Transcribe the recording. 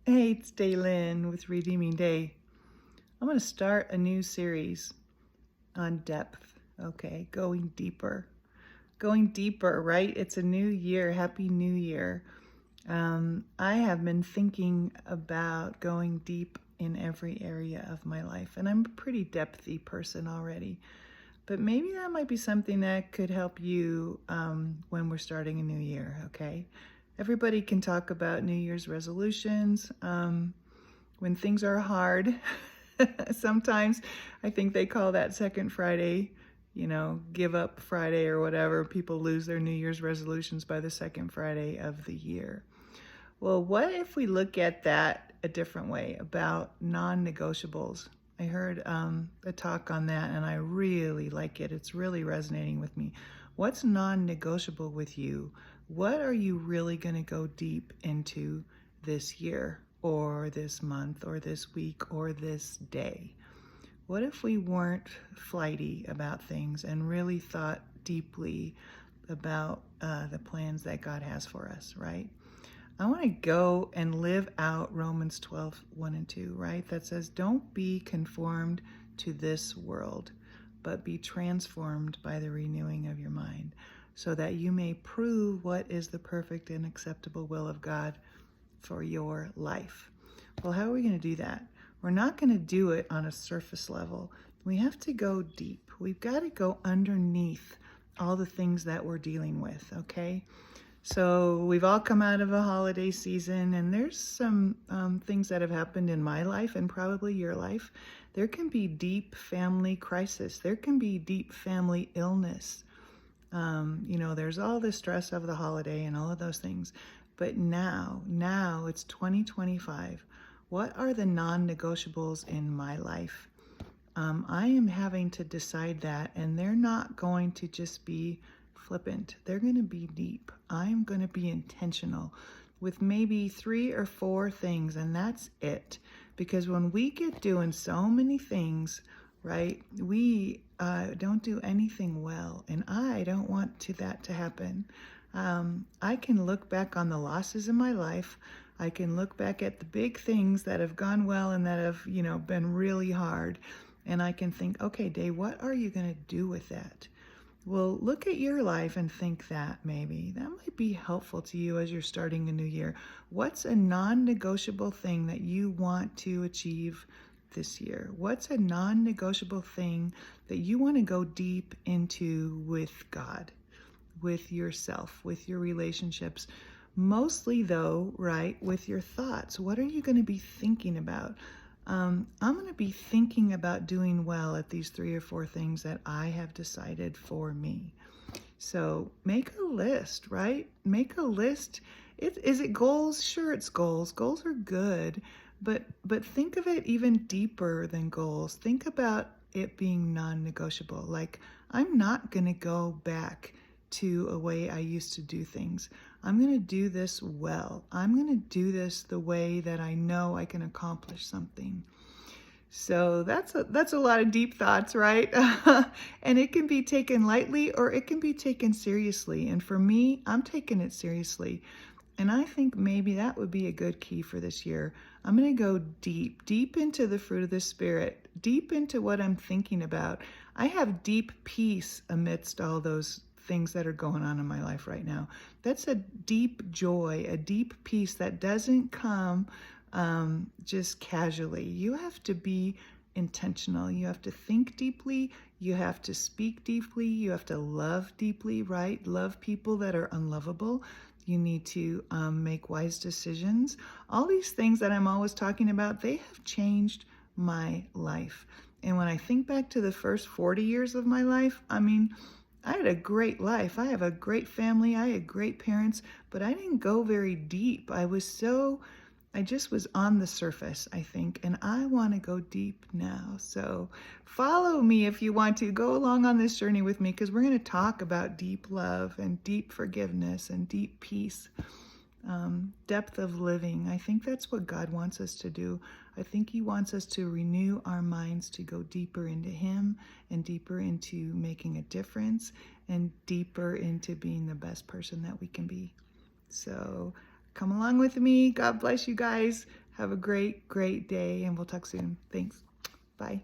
Hey, it's Daylin with Redeeming Day. I'm going to start a new series on depth. Okay, going deeper. Going deeper, right? It's a new year. Happy New Year. I have been thinking about going deep in every area of my life, and I'm a pretty depthy person already. But maybe that might be something that could help you when we're starting a new year, okay? Everybody can talk about New Year's resolutions. When things are hard, sometimes I think they call that second Friday, give up Friday or whatever. People lose their New Year's resolutions by the second Friday of the year. Well, what if we look at that a different way about non-negotiables? I heard a talk on that and I really like it. It's really resonating with me. What's non-negotiable with you? What are you really going to go deep into this year or this month or this week or this day? What if we weren't flighty about things and really thought deeply about the plans that God has for us, right? I want to go and live out Romans 12:1 and 2, right? That says, don't be conformed to this world, but be transformed by the renewing of your mind, so that you may prove what is the perfect and acceptable will of God for your life. Well, how are we going to do that? We're not going to do it on a surface level. We have to go deep. We've got to go underneath all the things that we're dealing with, okay? So we've all come out of a holiday season, and there's some things that have happened in my life and probably your life. There can be deep family crisis. There can be deep family illness. There's all the stress of the holiday and all of those things. But now it's 2025. What are the non-negotiables in my life? I am having to decide that, and they're not going to just be flippant. They're going to be deep. I'm going to be intentional with maybe 3 or 4 things, and that's it. Because when we get doing so many things, right, we don't do anything well, and I don't want that to happen. I can look back on the losses in my life. I can look back at the big things that have gone well and that have, been really hard. And I can think, okay, Dave, what are you going to do with that? Well, look at your life and think that maybe. That might be helpful to you as you're starting a new year. What's a non-negotiable thing that you want to achieve this year? What's a non-negotiable thing that you want to go deep into with God, with yourself, with your relationships? Mostly though, right, with your thoughts. What are you going to be thinking about? I'm going to be thinking about doing well at these 3 or 4 things that I have decided for me. So make a list, right? Make a list. Is it goals? Sure, it's goals. Goals are good, but think of it even deeper than goals. Think about it being non-negotiable. Like, I'm not going to go back to a way I used to do things. I'm going to do this well. I'm going to do this the way that I know I can accomplish something. So that's a lot of deep thoughts, right? And it can be taken lightly or it can be taken seriously. And for me, I'm taking it seriously. And I think maybe that would be a good key for this year. I'm going to go deep, deep into the fruit of the Spirit, deep into what I'm thinking about. I have deep peace amidst all those things that are going on in my life right now. That's a deep joy, a deep peace that doesn't come just casually. You have to be intentional. You have to think deeply. You have to speak deeply. You have to love deeply, right? Love people that are unlovable. You need to make wise decisions. All these things that I'm always talking about, they have changed my life. And when I think back to the first 40 years of my life, I mean, I had a great life. I have a great family. I had great parents, but I didn't go very deep. I just was on the surface, I think, and I want to go deep now. So follow me if you want to. Go along on this journey with me, because we're going to talk about deep love and deep forgiveness and deep peace, depth of living. I think that's what God wants us to do. I think He wants us to renew our minds to go deeper into Him and deeper into making a difference and deeper into being the best person that we can be. So come along with me. God bless you guys. Have a great, great day, and we'll talk soon. Thanks. Bye.